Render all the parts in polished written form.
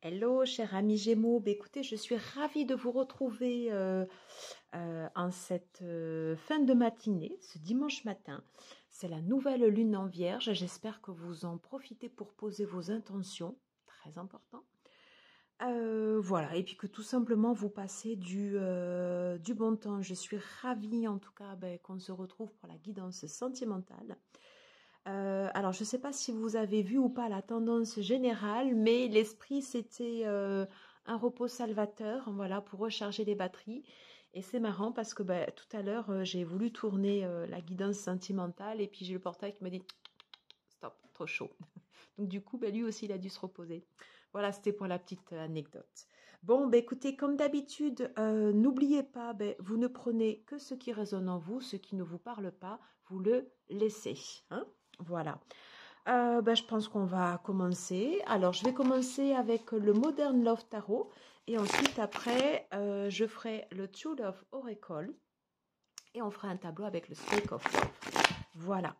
Hello, cher ami Gémeaux. Écoutez, je suis ravie de vous retrouver en cette fin de matinée, ce dimanche matin. C'est la nouvelle lune en Vierge. J'espère que vous en profitez pour poser vos intentions, très important. Voilà, et puis que tout simplement vous passez du bon temps. Je suis ravie en tout cas qu'on se retrouve pour la guidance sentimentale. Alors, je ne sais pas si vous avez vu ou pas la tendance générale, mais l'esprit, c'était un repos salvateur, voilà, pour recharger les batteries. Et c'est marrant parce que tout à l'heure, j'ai voulu tourner la guidance sentimentale et puis j'ai le portail qui m'a dit « Stop, trop chaud ». Donc du coup, lui aussi, il a dû se reposer. Voilà, c'était pour la petite anecdote. Bon, écoutez, comme d'habitude, n'oubliez pas, vous ne prenez que ce qui résonne en vous, ce qui ne vous parle pas, vous le laissez. Hein, voilà. Je pense qu'on va commencer. Alors, je vais commencer avec le Modern Love Tarot. Et ensuite, après, je ferai le True Love Oracle. Et on fera un tableau avec le Snake of Love. Voilà.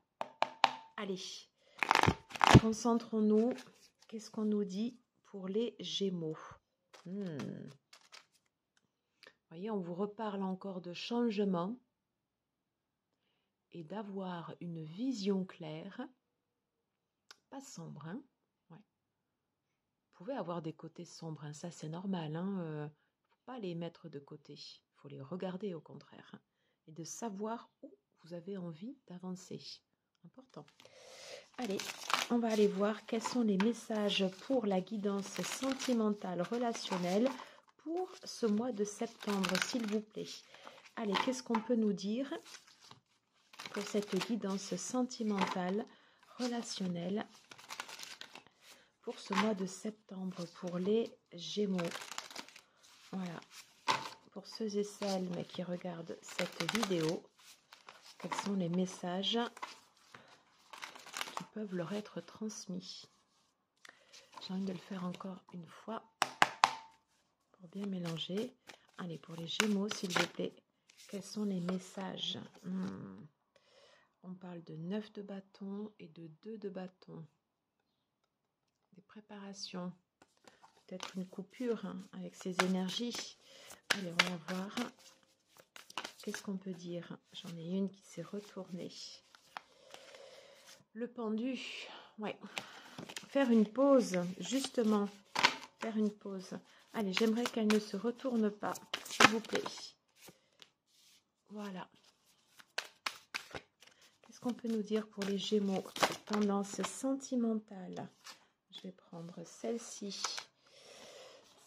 Allez, concentrons-nous. Qu'est-ce qu'on nous dit pour les Gémeaux? Vous voyez, on vous reparle encore de changement et d'avoir une vision claire. Pas sombre, hein? Ouais. Vous pouvez avoir des côtés sombres, hein, ça c'est normal. Hein, faut pas les mettre de côté. Il faut les regarder au contraire. Hein, et de savoir où vous avez envie d'avancer. Important. Allez, on va aller voir quels sont les messages pour la guidance sentimentale relationnelle pour ce mois de septembre, s'il vous plaît. Allez, qu'est-ce qu'on peut nous dire pour cette guidance sentimentale relationnelle pour ce mois de septembre pour les Gémeaux? Voilà. Pour ceux et celles qui regardent cette vidéo, quels sont les messages qui peuvent leur être transmis? J'ai envie de le faire encore une fois pour bien mélanger. Allez, pour les Gémeaux, s'il vous plaît, quels sont les messages? On parle de 9 de bâton et de 2 de bâton. Des préparations. Peut-être une coupure avec ces énergies. Allez, on va voir. Qu'est-ce qu'on peut dire? J'en ai une qui s'est retournée. Le pendu. Ouais. Faire une pause, justement. Faire une pause. Allez, j'aimerais qu'elle ne se retourne pas, s'il vous plaît. Voilà. Qu'est-ce qu'on peut nous dire pour les Gémeaux? Tendance sentimentale. Je vais prendre celle-ci.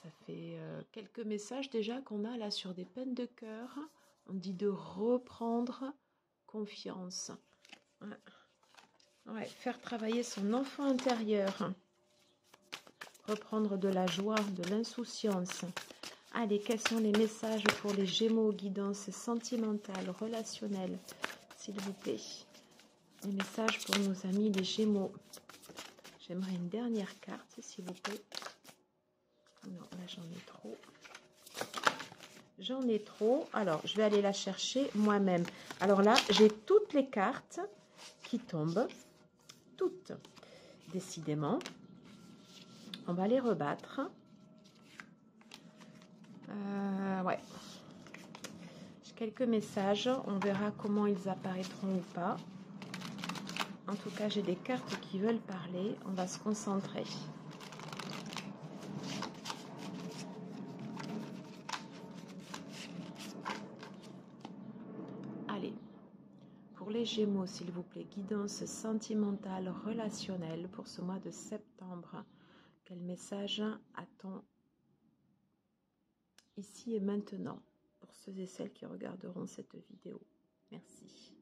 Ça fait quelques messages déjà qu'on a là sur des peines de cœur. On dit de reprendre confiance. Ouais, faire travailler son enfant intérieur. Reprendre de la joie, de l'insouciance. Allez, quels sont les messages pour les Gémeaux, guidance sentimentale, relationnelle, s'il vous plaît? Les messages pour nos amis les Gémeaux. J'aimerais une dernière carte, s'il vous plaît. Non, là j'en ai trop. J'en ai trop. Alors, je vais aller la chercher moi-même. Alors là, j'ai toutes les cartes qui tombent. Toutes. Décidément. On va les rebattre. Ouais. J'ai quelques messages. On verra comment ils apparaîtront ou pas. En tout cas, j'ai des cartes qui veulent parler. On va se concentrer. Allez. Pour les Gémeaux, s'il vous plaît, guidance sentimentale, relationnelle pour ce mois de septembre. Quel message a-t-on ici et maintenant pour ceux et celles qui regarderont cette vidéo? Merci.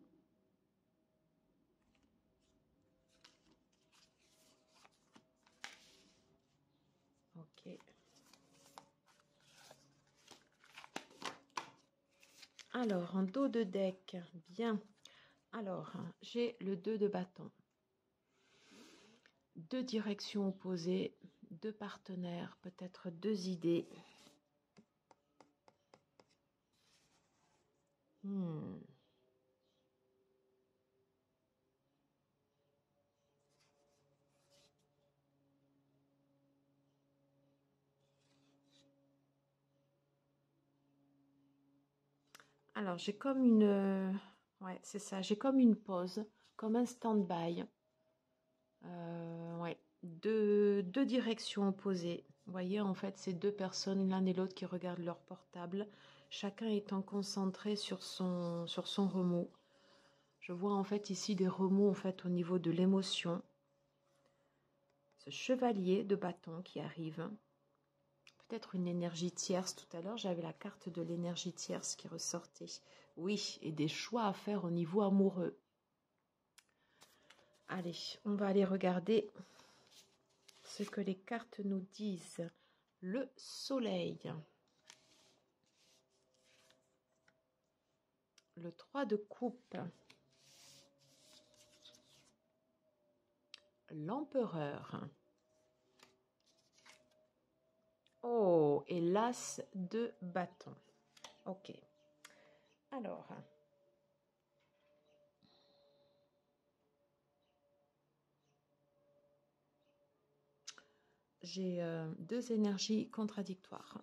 Ok. Alors, en dos de deck, bien. Alors, j'ai le 2 de bâton. Deux directions opposées, deux partenaires, peut-être deux idées. Alors, j'ai comme une... ouais, c'est ça. J'ai comme une pause, comme un stand-by. Ouais, deux directions opposées. Vous voyez, en fait, c'est deux personnes, l'un et l'autre, qui regardent leur portable, chacun étant concentré sur son remous. Je vois en fait ici des remous en fait au niveau de l'émotion. Ce chevalier de bâton qui arrive. Peut-être une énergie tierce. Tout à l'heure, j'avais la carte de l'énergie tierce qui ressortait. Oui, et des choix à faire au niveau amoureux. Allez, on va aller regarder ce que les cartes nous disent. Le soleil. Le 3 de coupe. L'empereur. Oh, et l'as de bâton. Ok. Alors, j'ai deux énergies contradictoires.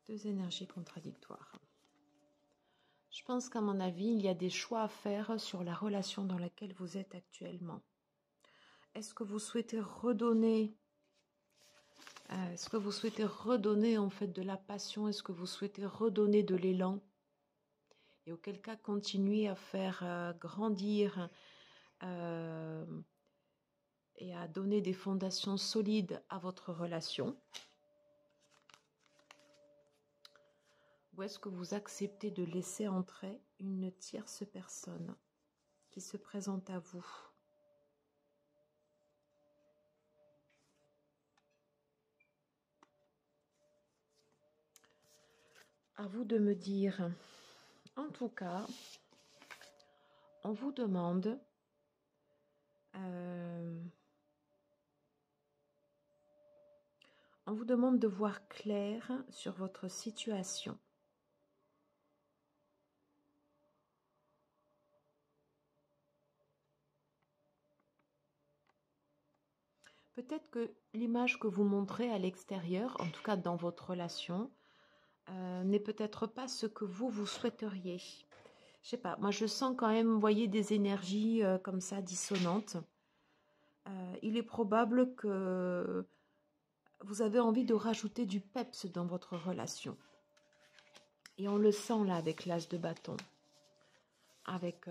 Deux énergies contradictoires. Je pense qu'à mon avis, il y a des choix à faire sur la relation dans laquelle vous êtes actuellement. Est-ce que vous souhaitez redonner en fait de la passion? Est-ce que vous souhaitez redonner de l'élan? Et auquel cas, continuer à faire grandir et à donner des fondations solides à votre relation? Ou est-ce que vous acceptez de laisser entrer une tierce personne qui se présente à vous? À vous de me dire. En tout cas, on vous demande de voir clair sur votre situation. Peut-être que l'image que vous montrez à l'extérieur, en tout cas dans votre relation, n'est peut-être pas ce que vous souhaiteriez. Je sais pas, moi je sens quand même, vous voyez, des énergies comme ça dissonantes. Il est probable que vous avez envie de rajouter du peps dans votre relation. Et on le sent là avec l'as de bâton. Avec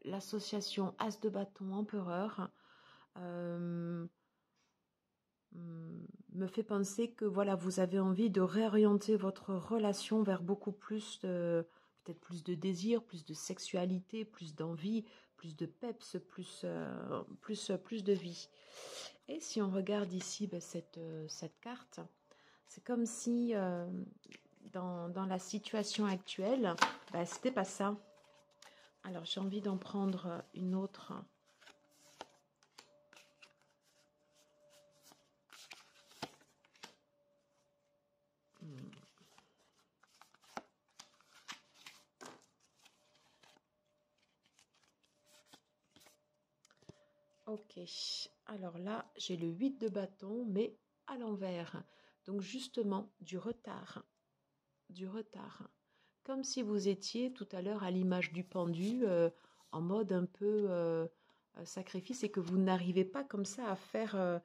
l'association as de bâton empereur, me fait penser que voilà, vous avez envie de réorienter votre relation vers beaucoup plus de, peut-être plus de désir, plus de sexualité, plus d'envie, plus de peps, plus de vie. Et si on regarde ici cette carte, c'est comme si dans la situation actuelle, c'était pas ça. Alors j'ai envie d'en prendre une autre. Ok, alors là, j'ai le 8 de bâton, mais à l'envers. Donc justement, du retard. Du retard. Comme si vous étiez tout à l'heure à l'image du pendu, en mode un peu sacrifice, et que vous n'arrivez pas comme ça à faire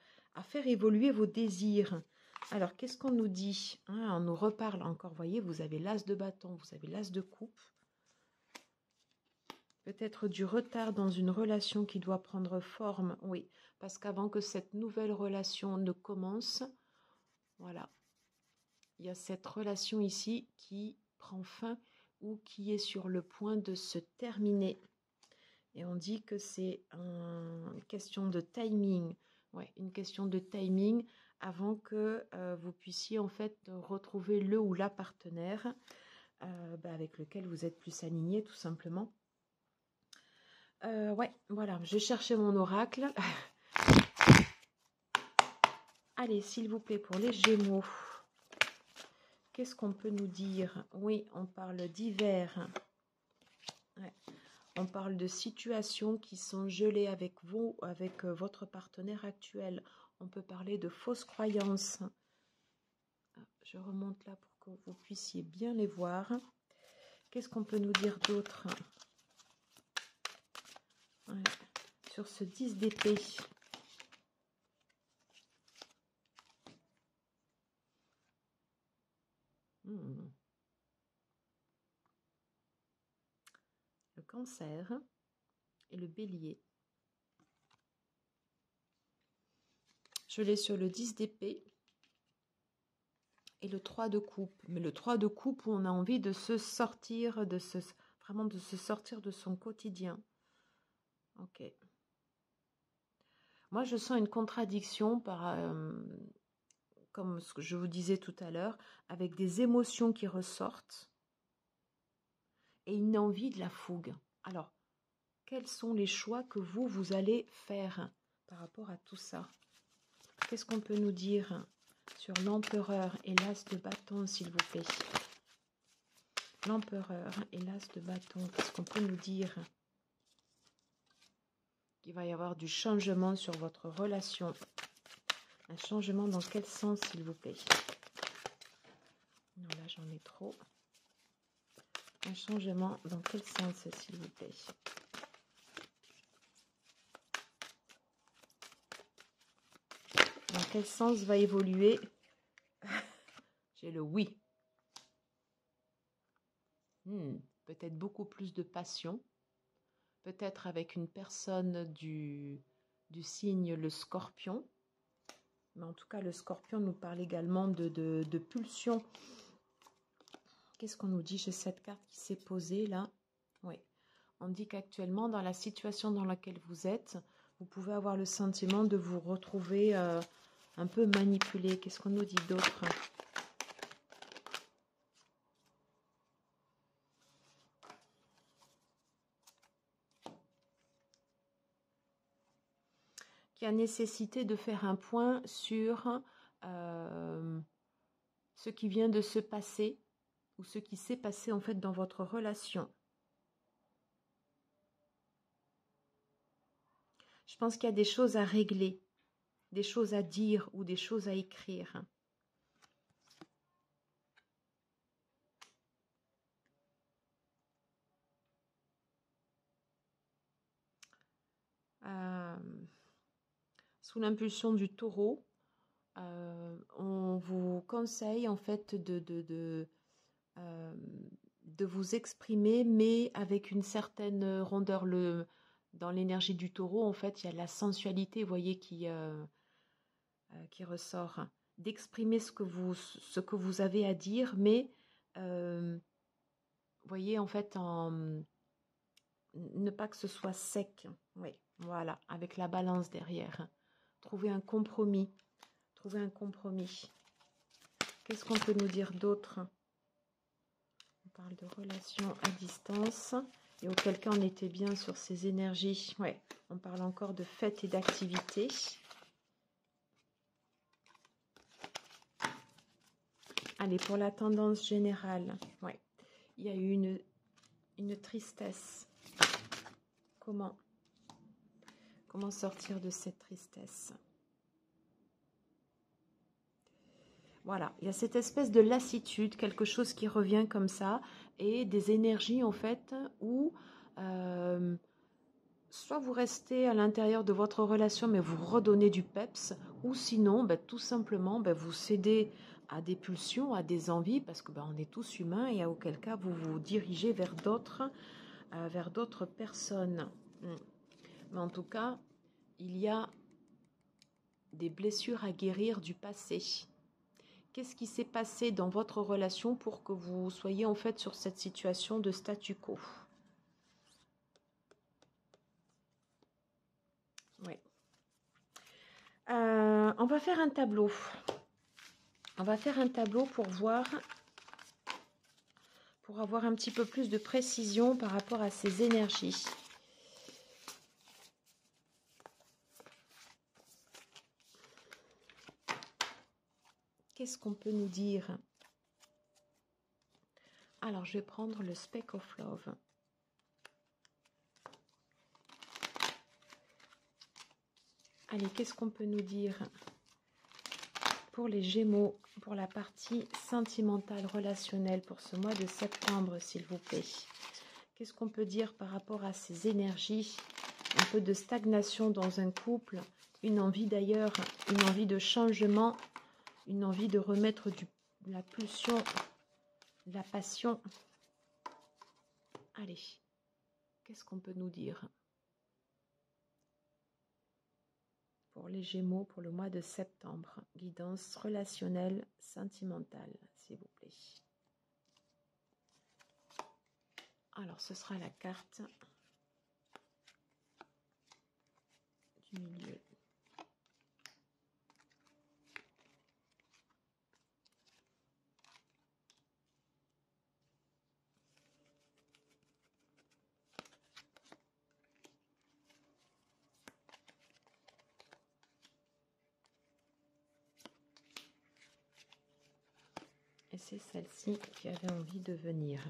évoluer vos désirs. Alors, qu'est-ce qu'on nous dit, hein? On nous reparle encore, voyez, vous avez l'as de bâton, vous avez l'as de coupe. Peut-être du retard dans une relation qui doit prendre forme, oui, parce qu'avant que cette nouvelle relation ne commence, voilà, il y a cette relation ici qui prend fin ou qui est sur le point de se terminer. Et on dit que c'est une question de timing, ouais, une question de timing avant que vous puissiez en fait retrouver le ou la partenaire avec lequel vous êtes plus aligné tout simplement. Ouais, voilà, je cherchais mon oracle. Allez, s'il vous plaît, pour les Gémeaux, qu'est-ce qu'on peut nous dire? Oui, on parle d'hiver. Ouais. On parle de situations qui sont gelées avec vous, avec votre partenaire actuel. On peut parler de fausses croyances. Je remonte là pour que vous puissiez bien les voir. Qu'est-ce qu'on peut nous dire d'autre? Ouais. Sur ce 10 d'épée. Le Cancer et le Bélier. Je l'ai sur le 10 d'épée et le 3 de coupe. Mais le 3 de coupe où on a envie de se sortir, vraiment de se sortir de son quotidien. Ok. Moi, je sens une contradiction comme ce que je vous disais tout à l'heure, avec des émotions qui ressortent et une envie de la fougue. Alors, quels sont les choix que vous allez faire par rapport à tout ça? Qu'est-ce qu'on peut nous dire sur l'empereur et l'as de bâton, s'il vous plaît? L'empereur et l'as de bâton, qu'est-ce qu'on peut nous dire? Il va y avoir du changement sur votre relation. Un changement dans quel sens, s'il vous plaît? Non, là, j'en ai trop. Un changement dans quel sens, s'il vous plaît? Dans quel sens va évoluer? J'ai le oui. Peut-être beaucoup plus de passion. Peut-être avec une personne du signe le Scorpion. Mais en tout cas, le Scorpion nous parle également de pulsion. Qu'est-ce qu'on nous dit? J'ai cette carte qui s'est posée là. Oui. On dit qu'actuellement, dans la situation dans laquelle vous êtes, vous pouvez avoir le sentiment de vous retrouver un peu manipulé. Qu'est-ce qu'on nous dit d'autre? Qui a nécessité de faire un point sur ce qui vient de se passer ou ce qui s'est passé en fait dans votre relation. Je pense qu'il y a des choses à régler, des choses à dire ou des choses à écrire. Sous l'impulsion du taureau, on vous conseille en fait de vous exprimer, mais avec une certaine rondeur. Dans l'énergie du taureau, en fait, il y a la sensualité, vous voyez, qui ressort. D'exprimer ce que vous avez à dire, mais vous voyez, en fait, ne pas que ce soit sec. Oui, voilà, avec la balance derrière. Trouver un compromis. Trouver un compromis. Qu'est-ce qu'on peut nous dire d'autre? On parle de relations à distance. Et auquel cas on était bien sur ces énergies. Ouais, on parle encore de fêtes et d'activités. Allez, pour la tendance générale, ouais, il y a eu une tristesse. Comment sortir de cette tristesse? Voilà, il y a cette espèce de lassitude, quelque chose qui revient comme ça, et des énergies en fait où soit vous restez à l'intérieur de votre relation mais vous redonnez du peps, ou sinon tout simplement vous cédez à des pulsions, à des envies, parce que on est tous humains, et auquel cas vous vous dirigez vers d'autres personnes. Mais en tout cas, il y a des blessures à guérir du passé. Qu'est-ce qui s'est passé dans votre relation pour que vous soyez en fait sur cette situation de statu quo? Oui. On va faire un tableau. On va faire un tableau pour voir, pour avoir un petit peu plus de précision par rapport à ces énergies. Qu'est-ce qu'on peut nous dire? Alors, je vais prendre le Speck of Love. Allez, qu'est-ce qu'on peut nous dire pour les Gémeaux, pour la partie sentimentale, relationnelle, pour ce mois de septembre, s'il vous plaît? Qu'est-ce qu'on peut dire par rapport à ces énergies? Un peu de stagnation dans un couple, une envie d'ailleurs, une envie de changement, une envie de remettre de la pulsion, de la passion. Allez, qu'est-ce qu'on peut nous dire pour les Gémeaux pour le mois de septembre? Guidance relationnelle, sentimentale, s'il vous plaît. Alors, ce sera la carte du milieu. Et c'est celle-ci qui avait envie de venir.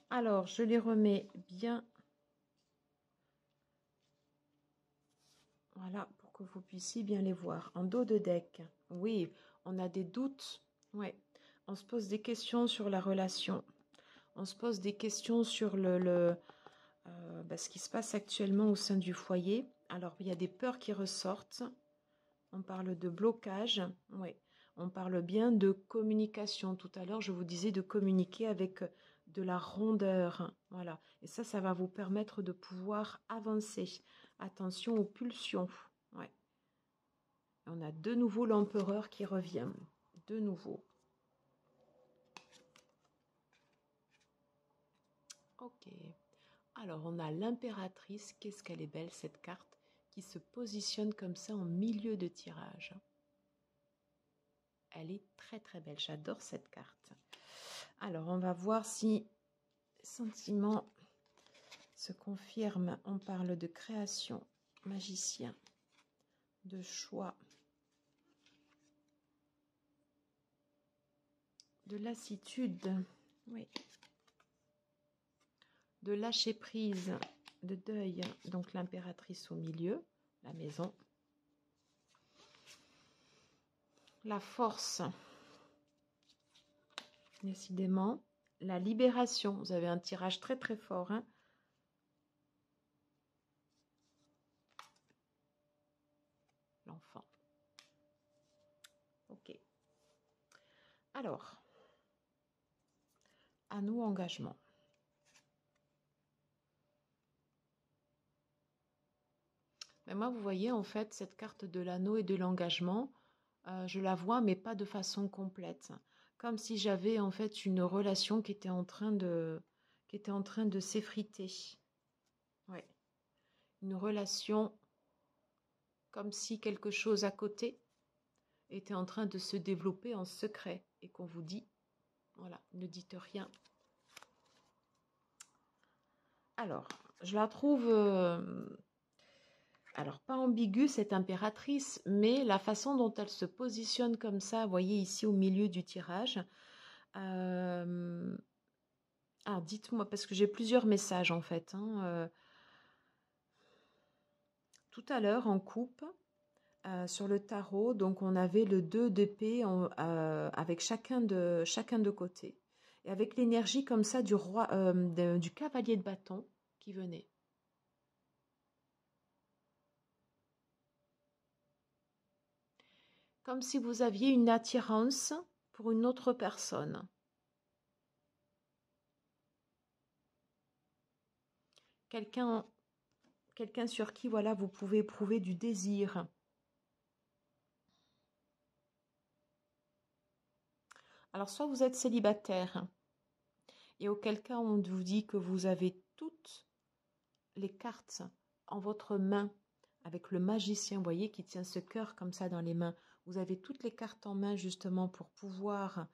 Alors, je les remets bien. Voilà, pour que vous puissiez bien les voir. En dos de deck, oui, on a des doutes. Ouais, on se pose des questions sur la relation. On se pose des questions sur ce qui se passe actuellement au sein du foyer. Alors, il y a des peurs qui ressortent. On parle de blocage. Oui, on parle bien de communication. Tout à l'heure, je vous disais de communiquer avec de la rondeur. Voilà. Et ça va vous permettre de pouvoir avancer. Attention aux pulsions. Ouais. On a de nouveau l'empereur qui revient. De nouveau. Ok. Alors, on a l'impératrice. Qu'est-ce qu'elle est belle, cette carte, qui se positionne comme ça en milieu de tirage. Elle est très très belle. J'adore cette carte. Alors, on va voir si sentiment se confirme. On parle de création, magicien, de choix, de lassitude, oui, de lâcher prise, de deuil. Donc l'impératrice au milieu, la maison, la force, décidément, la libération. Vous avez un tirage très très fort, hein. L'enfant. Ok. Alors, à nous, engagement. Mais moi, vous voyez, en fait, cette carte de l'anneau et de l'engagement, je la vois, mais pas de façon complète. Comme si j'avais, en fait, une relation qui était en train de s'effriter. Ouais. Une relation comme si quelque chose à côté était en train de se développer en secret et qu'on vous dit, voilà, ne dites rien. Alors, je la trouve... alors, pas ambiguë, cette impératrice, mais la façon dont elle se positionne comme ça, vous voyez ici au milieu du tirage. Alors, dites-moi, parce que j'ai plusieurs messages en fait. Tout à l'heure, en coupe, sur le tarot, donc on avait le 2 d'épée avec chacun de côté. Et avec l'énergie comme ça du roi, du cavalier de bâton qui venait. Comme si vous aviez une attirance pour une autre personne. Quelqu'un sur qui, voilà, vous pouvez éprouver du désir. Alors, soit vous êtes célibataire, et auquel cas on vous dit que vous avez toutes les cartes en votre main, avec le magicien, vous voyez, qui tient ce cœur comme ça dans les mains. Vous avez toutes les cartes en main justement pour pouvoir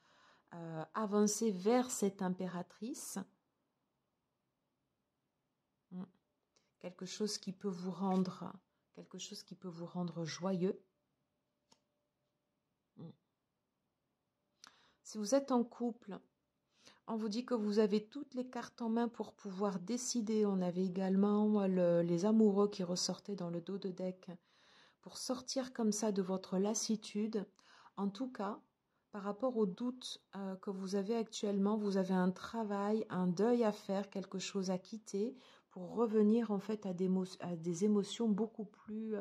avancer vers cette impératrice. Quelque chose qui peut vous rendre joyeux. Si vous êtes en couple, on vous dit que vous avez toutes les cartes en main pour pouvoir décider. On avait également les amoureux qui ressortaient dans le dos de deck pour sortir comme ça de votre lassitude. En tout cas, par rapport aux doutes que vous avez actuellement, vous avez un travail, un deuil à faire, quelque chose à quitter pour revenir en fait à des émotions beaucoup plus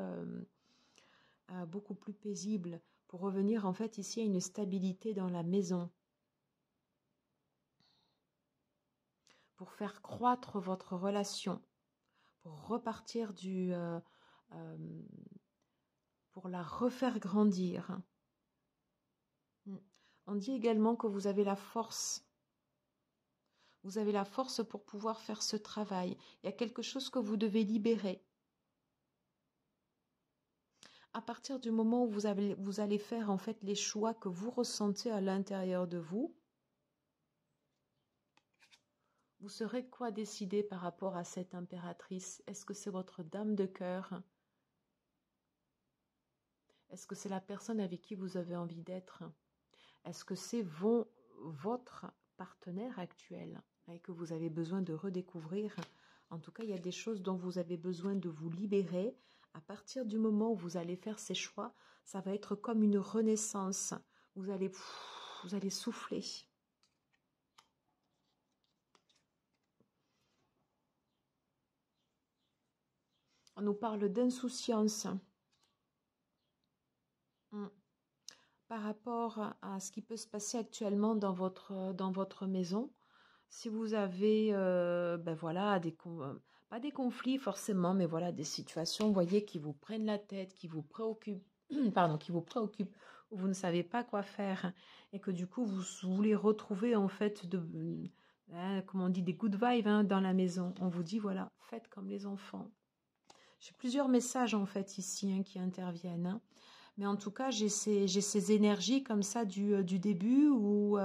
paisibles, pour revenir en fait ici à une stabilité dans la maison, pour faire croître votre relation, pour repartir pour la refaire grandir. On dit également que vous avez la force. Vous avez la force pour pouvoir faire ce travail. Il y a quelque chose que vous devez libérer. À partir du moment où vous allez faire en fait les choix que vous ressentez à l'intérieur de vous, vous serez quoi décider par rapport à cette impératrice? Est-ce que c'est votre dame de cœur? Est-ce que c'est la personne avec qui vous avez envie d'être? Est-ce que c'est votre partenaire actuel et que vous avez besoin de redécouvrir? En tout cas, il y a des choses dont vous avez besoin de vous libérer. À partir du moment où vous allez faire ces choix, ça va être comme une renaissance. Vous allez souffler. On nous parle d'insouciance. Par rapport à ce qui peut se passer actuellement dans votre maison. Si vous avez, voilà, pas des conflits forcément, mais voilà, des situations, vous voyez, qui vous prennent la tête, qui vous préoccupent, pardon, qui vous préoccupent, où vous ne savez pas quoi faire, et que du coup, vous voulez retrouver, en fait, comme on dit, des good vibes dans la maison. On vous dit, voilà, faites comme les enfants. J'ai plusieurs messages, en fait, ici, qui interviennent, mais en tout cas, j'ai ces énergies comme ça du début où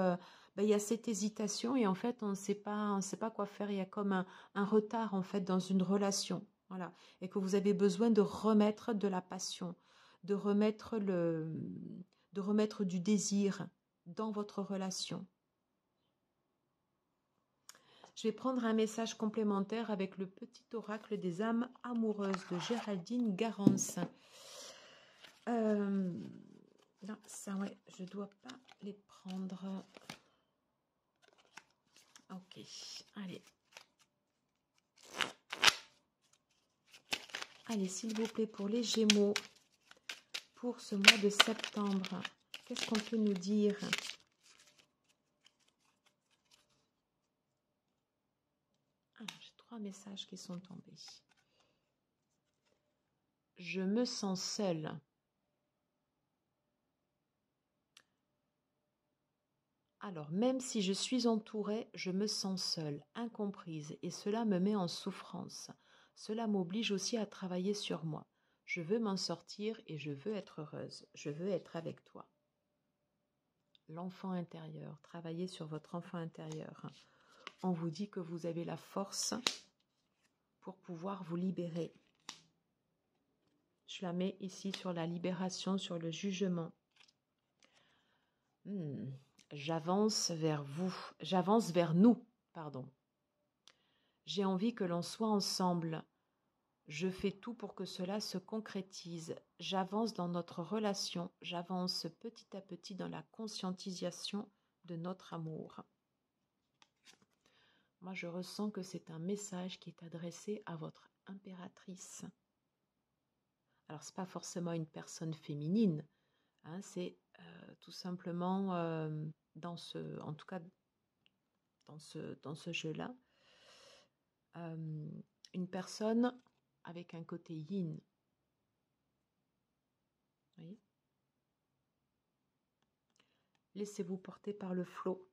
il y a cette hésitation et en fait, on ne sait pas quoi faire. Il y a comme un retard en fait dans une relation. Voilà. Et que vous avez besoin de remettre de la passion, de remettre du désir dans votre relation. Je vais prendre un message complémentaire avec le petit oracle des âmes amoureuses de Géraldine Garance. Non, ça, ouais, je dois pas les prendre. Ok, allez. Allez, s'il vous plaît, pour les Gémeaux, pour ce mois de septembre, qu'est-ce qu'on peut nous dire? J'ai 3 messages qui sont tombés. Je me sens seule. Alors, même si je suis entourée, je me sens seule, incomprise, et cela me met en souffrance. Cela m'oblige aussi à travailler sur moi. Je veux m'en sortir et je veux être heureuse. Je veux être avec toi. L'enfant intérieur, travaillez sur votre enfant intérieur. On vous dit que vous avez la force pour pouvoir vous libérer. Je la mets ici sur la libération, sur le jugement. J'avance vers nous, pardon. J'ai envie que l'on soit ensemble. Je fais tout pour que cela se concrétise. J'avance dans notre relation. J'avance petit à petit dans la conscientisation de notre amour. Moi, je ressens que c'est un message qui est adressé à votre impératrice. Alors, ce n'est pas forcément une personne féminine. C'est tout simplement dans ce jeu-là, une personne avec un côté yin. Vous voyez ? Laissez-vous porter par le flot.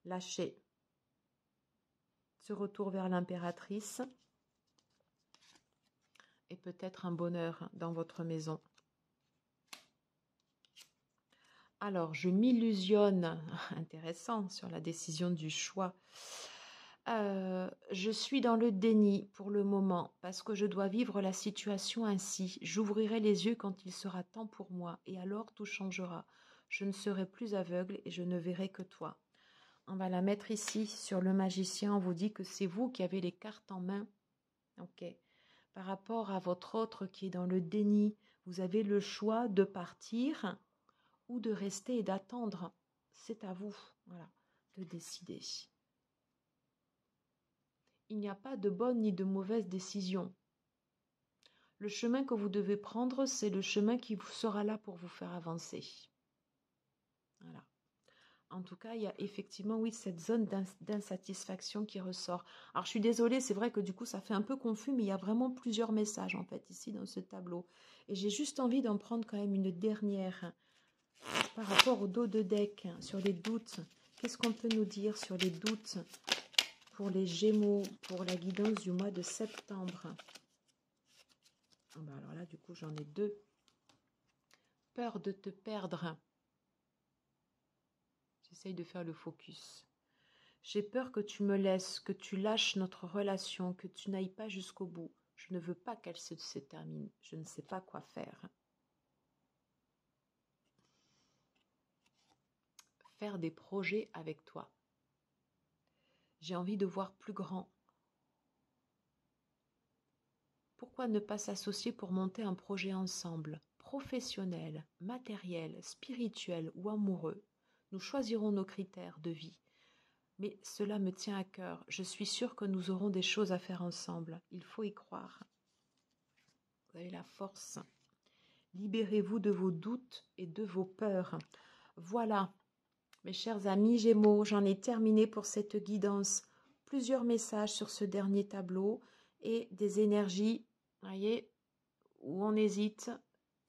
Lâchez. Ce retour vers l'impératrice et peut-être un bonheur dans votre maison. Alors, je m'illusionne, intéressant, sur la décision du choix. Je suis dans le déni pour le moment parce que je dois vivre la situation ainsi. J'ouvrirai les yeux quand il sera temps pour moi et alors tout changera. Je ne serai plus aveugle et je ne verrai que toi. On va la mettre ici sur le magicien. On vous dit que c'est vous qui avez les cartes en main. Ok. par rapport à votre autre qui est dans le déni, vous avez le choix de partir ou de rester et d'attendre. C'est à vous, voilà, de décider. Il n'y a pas de bonne ni de mauvaise décision. Le chemin que vous devez prendre, c'est le chemin qui sera là pour vous faire avancer. Voilà. En tout cas, il y a effectivement, oui, cette zone d'insatisfaction qui ressort. Alors, je suis désolée, c'est vrai que du coup, ça fait un peu confus, mais il y a vraiment plusieurs messages, en fait, ici, dans ce tableau. Et j'ai juste envie d'en prendre quand même une dernière par rapport au dos de deck, sur les doutes. Qu'est-ce qu'on peut nous dire sur les doutes pour les Gémeaux, pour la guidance du mois de septembre? Ah ben alors là, du coup, j'en ai deux. Peur de te perdre. J'essaye de faire le focus. J'ai peur que tu me laisses, que tu lâches notre relation, que tu n'ailles pas jusqu'au bout. Je ne veux pas qu'elle se termine. Je ne sais pas quoi faire. Faire des projets avec toi. J'ai envie de voir plus grand. Pourquoi ne pas s'associer pour monter un projet ensemble, professionnel, matériel, spirituel ou amoureux? Nous choisirons nos critères de vie. Mais cela me tient à cœur. Je suis sûre que nous aurons des choses à faire ensemble. Il faut y croire. Vous avez la force. Libérez-vous de vos doutes et de vos peurs. Voilà, mes chers amis Gémeaux, j'en ai terminé pour cette guidance. Plusieurs messages sur ce dernier tableau et des énergies, voyez, où on hésite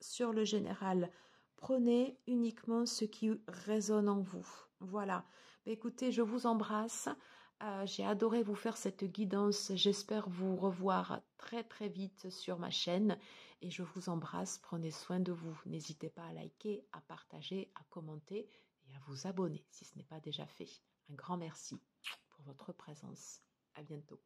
sur le général. Prenez uniquement ce qui résonne en vous. Voilà. Écoutez, je vous embrasse. J'ai adoré vous faire cette guidance. J'espère vous revoir très très vite sur ma chaîne. Et je vous embrasse. Prenez soin de vous. N'hésitez pas à liker, à partager, à commenter et à vous abonner si ce n'est pas déjà fait. Un grand merci pour votre présence. À bientôt.